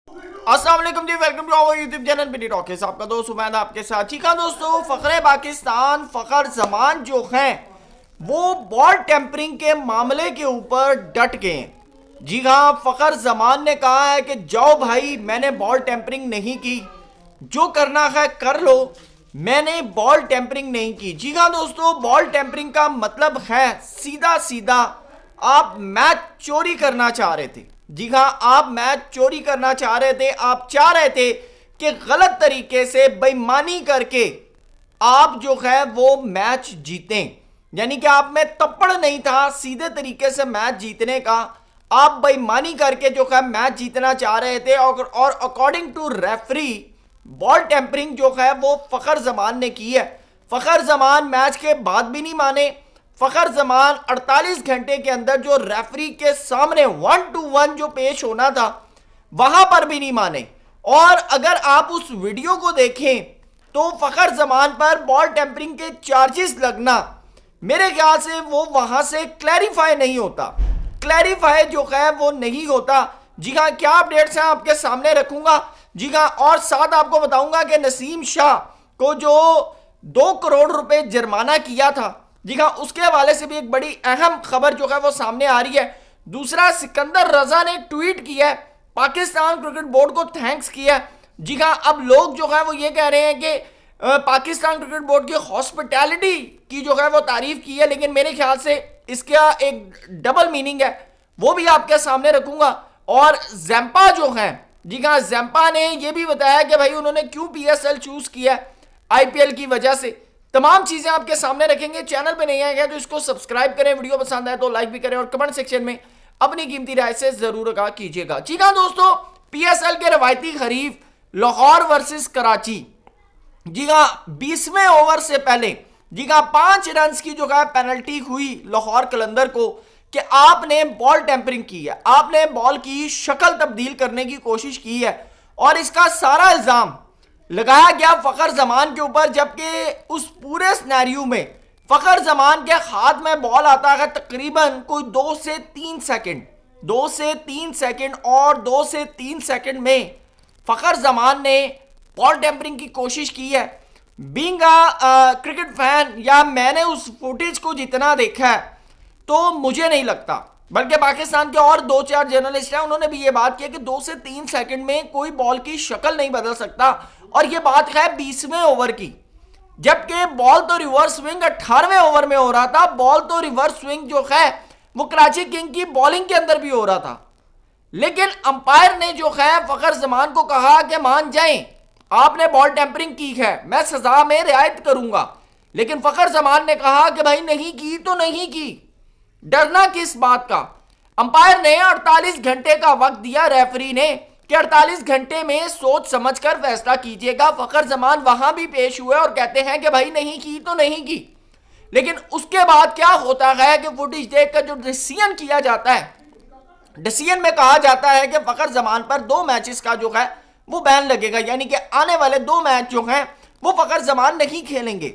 अस्सलाम वालेकुम जी, welcome to our YouTube channel Bini talkies. आपका दोस्त उमैद आपके साथ। ठीक है दोस्तों, फखरे पाकिस्तान फखर जमान जो हैं वो बॉल टेम्परिंग के मामले के ऊपर डट गए हैं। जी हाँ, फखर जमान ने कहा है कि जाओ भाई, मैंने बॉल टेम्परिंग नहीं की, जो करना है कर लो, मैंने बॉल टेम्परिंग नहीं की। जी हाँ दोस्तों, बॉल टेम्परिंग का मतलब है सीधा सीधा आप मैच चोरी करना चाह रहे थे। जी हाँ, आप मैच चोरी करना चाह रहे थे। आप चाह रहे थे कि गलत तरीके से बेईमानी करके आप जो है वो मैच जीतें, यानी कि आप में तप्पड़ नहीं था सीधे तरीके से मैच जीतने का। आप बेईमानी करके जो है मैच जीतना चाह रहे थे और according to referee ball tampering जो है वो फखर जमान ने की है। फखर जमान मैच के बाद भी नहीं माने। फखर जमान 48 घंटे के अंदर जो रेफरी के सामने 1-1 जो पेश होना था वहां पर भी नहीं माने। और अगर आप उस वीडियो को देखें तो फखर जमान पर बॉल टेम्परिंग के चार्जेस लगना मेरे ख्याल से वो वहां से क्लैरिफाई नहीं होता, क्लैरिफाई जो है वो नहीं होता। जी हाँ, क्या अपडेट्स हैं आपके सामने रखूंगा। जी हाँ, और साथ आपको बताऊंगा कि नसीम शाह को जो 2 करोड़ रुपए जुर्माना किया था, जी हाँ, उसके हवाले से भी एक बड़ी अहम खबर जो है वो सामने आ रही है। दूसरा, सिकंदर रजा ने ट्वीट किया है, पाकिस्तान क्रिकेट बोर्ड को थैंक्स किया। जी हाँ, अब लोग जो है वो ये कह रहे हैं कि पाकिस्तान क्रिकेट बोर्ड की हॉस्पिटैलिटी की जो है वो तारीफ की है, लेकिन मेरे ख्याल से इसका एक डबल मीनिंग है, वो भी आपके सामने रखूंगा। और जैम्पा जो है, जी हाँ, जैम्पा ने ये भी बताया कि भाई उन्होंने क्यों पीएसएल चूज किया आईपीएल की वजह से। तमाम चीजें आपके सामने रखेंगे। चैनल पे नहीं आएगा तो इसको सब्सक्राइब करें, वीडियो पसंद आए तो लाइक भी करें और कमेंट सेक्शन में अपनी कीमती राय से जरूर आगाह कीजिएगा। जी हाँ दोस्तों, पीएसएल के रवायती खरीफ लाहौर वर्सेस कराची, जी हाँ, 20वें ओवर से पहले जी हाँ 5 रन की जो है पेनल्टी हुई लाहौर कलंदर को कि आपने बॉल टेम्परिंग की है, आपने बॉल की शक्ल तब्दील करने की कोशिश की है। और इसका सारा इल्जाम लगाया गया फखर जमान के ऊपर, जबकि उस पूरे सिनेरियो में फखर जमान के हाथ में बॉल आता है तकरीबन कोई 2 से 3 सेकंड, 2 से 3 सेकंड, और 2 से 3 सेकंड में फखर जमान ने बॉल टेम्परिंग की कोशिश की है। बीइंग क्रिकेट फैन, या मैंने उस फुटेज को जितना देखा है तो मुझे नहीं लगता, बल्कि पाकिस्तान के और 2-4 जर्नलिस्ट हैं उन्होंने भी ये बात की कि 2 से 3 सेकंड में कोई बॉल की शक्ल नहीं बदल सकता। और ये बात है 20वें ओवर की, जबकि बॉल तो रिवर्स स्विंग 18वें ओवर में हो रहा था। बॉल तो रिवर्स स्विंग जो है वो कराची किंग की बॉलिंग के अंदर भी हो रहा था, लेकिन अंपायर ने जो है फखर जमान को कहा कि मान जाएं, आपने बॉल टेम्परिंग की है, मैं सजा में रियायत करूंगा। लेकिन फखर जमान ने कहा कि भाई नहीं की तो नहीं की, डरना किस बात का। अंपायर ने 48 घंटे का वक्त दिया रेफरी ने कि 48 घंटे में सोच समझकर फैसला कीजिएगा। फखर जमान वहां भी पेश हुए और कहते हैं कि भाई नहीं की तो नहीं की। लेकिन उसके बाद क्या होता है कि फुटेज देखकर जो डिसीजन किया जाता है, डिसीजन में कहा जाता है कि फखर जमान पर 2 मैचेस का जो है वो बैन लगेगा, यानी कि आने वाले 2 मैच जो हैं वो फखर जमान नहीं खेलेंगे।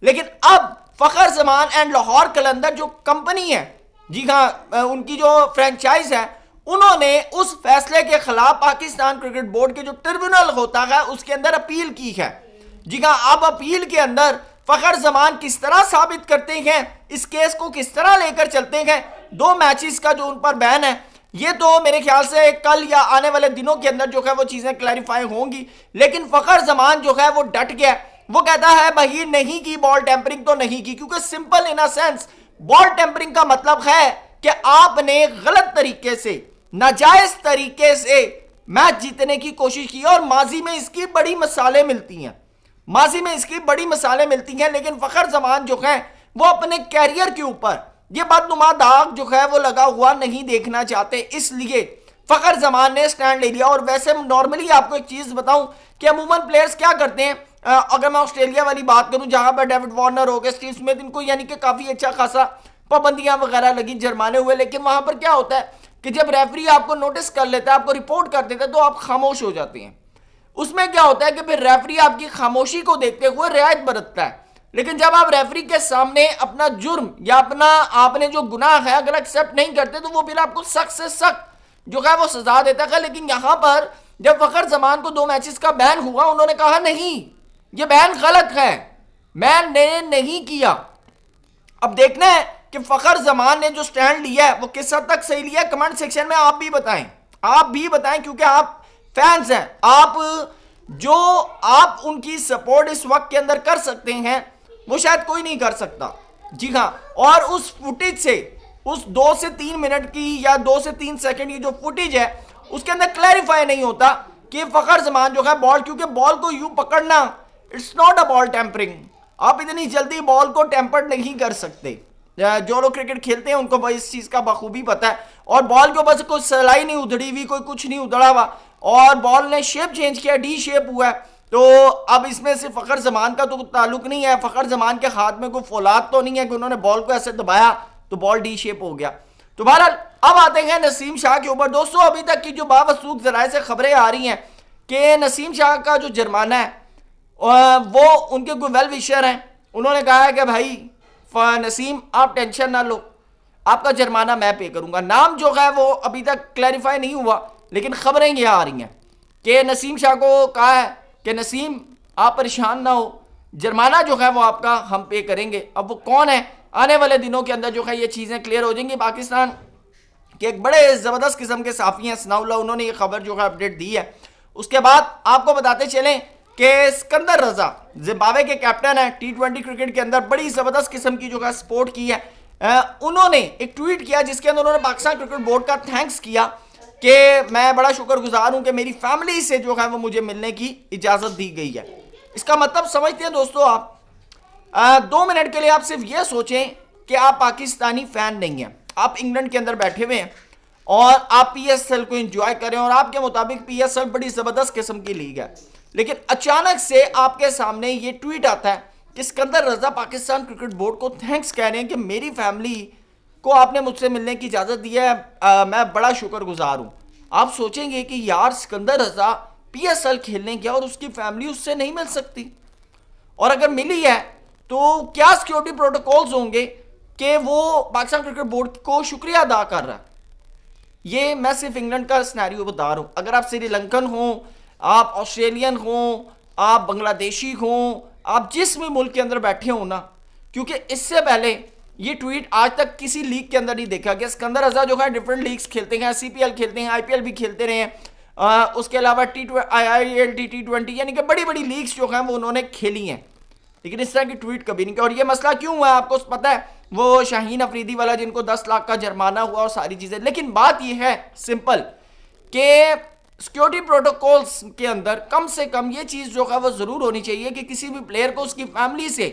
लेकिन अब फखर जमान एंड लाहौर कलंदर जो कंपनी है, जी हाँ, उनकी जो फ्रेंचाइज है, उन्होंने उस फैसले के खिलाफ पाकिस्तान क्रिकेट बोर्ड के जो ट्रिब्यूनल होता है उसके अंदर अपील की है। जी हाँ, अब अपील के अंदर फखर जमान किस तरह साबित करते हैं, इस केस को किस तरह लेकर चलते हैं, 2 मैचेस का जो उन पर बैन है, ये तो मेरे ख्याल से कल या आने वाले दिनों के अंदर जो है वो चीजें क्लैरिफाई होंगी। लेकिन फखर जमान जो है वो डट गया, वो कहता है भाई नहीं की बॉल टेम्परिंग तो नहीं की, क्योंकि simple in a sense ball tampering का मतलब है कि आपने गलत तरीके से, नाजायज तरीके से मैच जीतने की कोशिश की। और माजी में इसकी बड़ी मिसालें मिलती हैं, माजी में इसकी बड़ी मिसालें मिलती हैं। लेकिन फखर जमान जो है वो अपने कैरियर के ऊपर ये बदनुमा दाग जो है वो लगा हुआ नहीं देखना चाहते, इसलिए फखर जमान ने स्टैंड ले लिया। और वैसे नॉर्मली आपको एक चीज बताऊं कि अमूमन प्लेयर्स क्या करते हैं, अगर मैं ऑस्ट्रेलिया वाली बात करूं जहां पर डेविड वार्नर हो गए, स्टीव स्मिथ, इनको यानी कि काफी अच्छा खासा पाबंदियां वगैरह लगी, जुर्माने हुए, लेकिन वहां पर क्या होता है कि जब रेफरी आपको नोटिस कर लेता है, आपको रिपोर्ट कर देता है, तो आप खामोश हो जाते हैं। उसमें क्या होता है कि फिर रेफरी आपकी खामोशी को देखते हुए रियायत बरतता है। लेकिन जब आप रेफरी के सामने अपना जुर्म या अपना आपने जो गुनाह है अगर एक्सेप्ट नहीं करते तो वो फिर आपको सख्त से सख्त जो है वो सजा देता है। लेकिन यहाँ पर जब फखर जमान को 2 मैचेस का बैन हुआ, उन्होंने कहा नहीं, ये बैन गलत है, मैंने नहीं किया। अब देखना है कि फखर जमान ने जो स्टैंड लिया है वो किस हद तक सही लिया है। कमेंट सेक्शन में आप भी बताएं, क्योंकि आप फैंस हैं, आप उनकी सपोर्ट इस वक्त के अंदर कर सकते हैं, वो शायद कोई नहीं कर सकता। जी हाँ, और उस फुटेज से, उस 2 से 3 मिनट की या 2 से 3 सेकंड की जो फुटेज है, उसके अंदर क्लैरिफाई नहीं होता कि फखर जमान जो है बॉल, क्योंकि बॉल को यूं पकड़ना, it's not a ball tampering. आप इतनी जल्दी बॉल को टेम्पर नहीं कर सकते। जो लोग क्रिकेट खेलते हैं उनको इस चीज का बखूबी पता है। और बॉल को बस कोई सलाई नहीं उधड़ी हुई, कोई कुछ नहीं उधड़ा हुआ, और बॉल ने शेप चेंज किया, डी शेप हुआ है। तो अब इसमें से फखर जमान का तो ताल्लुक नहीं है, फखर जमान के हाथ में कोई फौलाद तो नहीं है कि उन्होंने बॉल को ऐसे दबाया तो बॉल डी शेप हो गया। तो बहरहाल अब आते हैं नसीम शाह के ऊपर। दोस्तों, अभी तक की जो बावसूख जराए से खबरें आ रही हैं कि नसीम शाह का जो जुर्माना है वो उनके कोई वेल विशर हैं, उन्होंने कहा है कि भाई नसीम आप टेंशन ना लो, आपका जुर्माना मैं पे करूंगा। नाम जो है वो अभी तक क्लैरिफाई नहीं हुआ, लेकिन खबरें ये आ रही हैं कि नसीम शाह को कहा है कि नसीम आप परेशान ना हो, जुर्माना जो है वो आपका हम पे करेंगे। अब वो कौन है, आने वाले दिनों के अंदर जो है ये चीज़ें क्लियर हो जाएंगी। पाकिस्तान के एक बड़े ज़बरदस्त किस्म के साफ़ी हैं सनाउल्लाह, उन्होंने ये खबर जो है अपडेट दी है। उसके बाद आपको बताते चलें कि सिकंदर रजा जिम्बाब्वे के कैप्टन है, T20 क्रिकेट के अंदर बड़ी ज़बरदस्त किस्म की जो है सपोर्ट की है। उन्होंने एक ट्वीट किया जिसके अंदर उन्होंने पाकिस्तान क्रिकेट बोर्ड का थैंक्स किया कि मैं बड़ा शुक्रगुजार हूं कि मेरी फैमिली से जो है वो मुझे मिलने की इजाज़त दी गई है। इसका मतलब समझते हैं दोस्तों आप, 2 मिनट के लिए आप सिर्फ ये सोचें कि आप पाकिस्तानी फैन नहीं हैं, आप इंग्लैंड के अंदर बैठे हुए हैं और आप PSL को एंजॉय करें, और आपके मुताबिक PSL बड़ी ज़बरदस्त किस्म की लीग है, लेकिन अचानक से आपके सामने ये ट्वीट आता है कि सिकंदर रजा पाकिस्तान क्रिकेट बोर्ड को थैंक्स कह रहे हैं कि मेरी फैमिली को आपने मुझसे मिलने की इजाज़त दी है, मैं बड़ा शुक्रगुजार हूँ। आप सोचेंगे कि यार सिकंदर रजा PSL खेलने गया और उसकी फैमिली उससे नहीं मिल सकती, और अगर मिली है तो क्या सिक्योरिटी प्रोटोकॉल्स होंगे कि वो पाकिस्तान क्रिकेट बोर्ड को शुक्रिया अदा कर रहा है। ये मैं सिर्फ इंग्लैंड का सिनेरियो बता रहा हूँ। अगर आप श्रीलंकन हों, आप ऑस्ट्रेलियन हों, आप बांग्लादेशी हों, आप जिस भी मुल्क के अंदर बैठे हो ना, क्योंकि इससे पहले ये ट्वीट आज तक किसी लीग के अंदर नहीं देखा गया। सिकंदर रजा जो है डिफरेंट लीग्स खेलते हैं, CPL खेलते हैं, IPL भी खेलते रहे हैं, उसके अलावा IIL T20 यानी कि बड़ी बड़ी लीग्स जो हैं वो उन्होंने खेली हैं, लेकिन इस तरह की ट्वीट कभी नहीं किया। और ये मसला क्यों हुआ आपको पता है, वो शाहीन अफरीदी वाला जिनको 10 लाख का जुर्माना हुआ और सारी चीज़ें। लेकिन बात ये है सिंपल कि सिक्योरिटी प्रोटोकॉल्स के अंदर कम से कम ये चीज़ जो है वो ज़रूर होनी चाहिए कि किसी भी प्लेयर को उसकी फैमिली से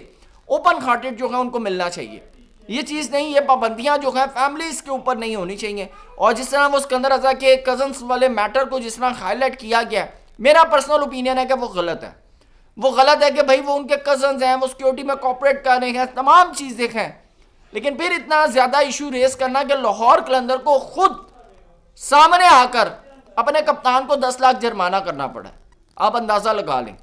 ओपन हार्टेड जो है उनको मिलना चाहिए। ये चीज़ नहीं, ये पाबंदियां जो है फैमिलीज के ऊपर नहीं होनी चाहिए। और जिस तरह वो सिकंदर रजा के कजन्स वाले मैटर को जिस तरह हाईलाइट किया गया, मेरा पर्सनल ओपिनियन है कि वो गलत है। वो गलत है कि भाई वो उनके कजन्स हैं, वो सिक्योरिटी में कॉपरेट कर रहे हैं, तमाम चीज़ें हैं, लेकिन फिर इतना ज़्यादा इशू रेस करना कि लाहौर कलंदर को खुद सामने आकर अपने कप्तान को 10 लाख जुर्माना करना पड़ा, आप अंदाज़ा लगा लें।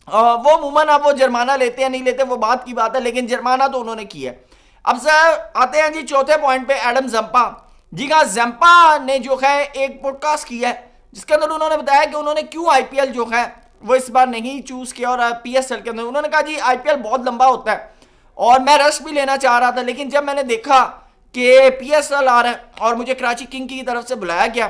वो अमूमन आप वो जुर्माना लेते हैं नहीं लेते वो बात की बात है, लेकिन जुर्माना तो उन्होंने किया है। अब सर आते हैं जी चौथे पॉइंट पे, एडम जंपा। जी हाँ, जंपा ने जो है एक पॉडकास्ट किया है जिसके अंदर उन्होंने बताया कि उन्होंने क्यों IPL जो है वो इस बार नहीं चूज़ किया और PSL के अंदर उन्होंने कहा जी IPL बहुत लंबा होता है और मैं रश भी लेना चाह रहा था, लेकिन जब मैंने देखा कि PSL आ रहा है और मुझे कराची किंग की तरफ से बुलाया गया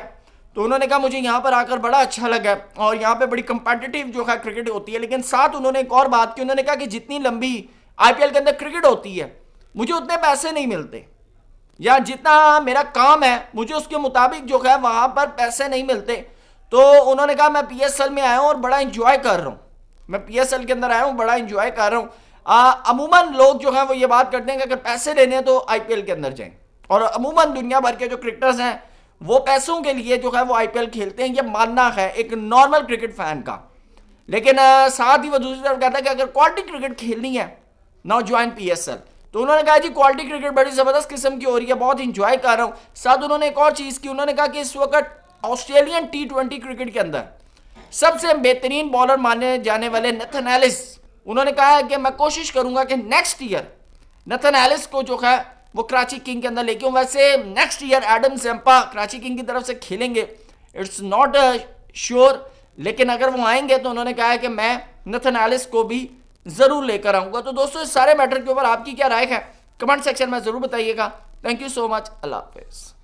तो उन्होंने कहा मुझे यहाँ पर आकर बड़ा अच्छा लगा और यहाँ पे बड़ी कंपेटिटिव जो है क्रिकेट होती है। लेकिन साथ उन्होंने एक और बात की, उन्होंने कहा कि जितनी लंबी IPL के अंदर क्रिकेट होती है मुझे उतने पैसे नहीं मिलते, या जितना मेरा काम है मुझे उसके मुताबिक जो है वहाँ पर पैसे नहीं मिलते। तो उन्होंने कहा मैं PSL में आया हूँ और बड़ा इंजॉय कर रहा हूँ, मैं PSL के अंदर आया हूँ, बड़ा इंजॉय कर रहा हूँ। अमूमन लोग जो हैं वो ये बात करते हैं कि अगर पैसे लेने हैं तो IPL के अंदर जाएं, और अमूमन दुनिया भर के जो क्रिकेटर्स हैं वो पैसों के लिए जो है वो IPL खेलते हैं, ये मानना है एक नॉर्मल क्रिकेट फैन का। लेकिन साथ ही वो दूसरी तरफ कहता है कि अगर क्वालिटी क्रिकेट खेलनी है नाउ ज्वाइन PSL। तो उन्होंने कहा जी क्वालिटी क्रिकेट बड़ी ज़बरदस्त किस्म की हो रही है, बहुत इंजॉय कर रहा हूँ। साथ उन्होंने एक और चीज़ की, उन्होंने कहा कि इस वक्त ऑस्ट्रेलियन T20 क्रिकेट के अंदर सबसे बेहतरीन बॉलर माने जाने वाले नथन एलिस, उन्होंने कहा है कि मैं कोशिश करूंगा कि नेक्स्ट ईयर नथन एलिस को जो है वो कराची किंग के अंदर लेके आऊं। वैसे next year Adam Zampa Karachi king की तरफ से खेलेंगे, इट्स नॉट अ श्योर, लेकिन अगर वो आएंगे तो उन्होंने कहा है कि मैं नथन एलिस को भी जरूर लेकर आऊंगा। तो दोस्तों इस सारे मैटर के ऊपर आपकी क्या राय है कमेंट सेक्शन में जरूर बताइएगा। Thank you so much, Allah Hafiz.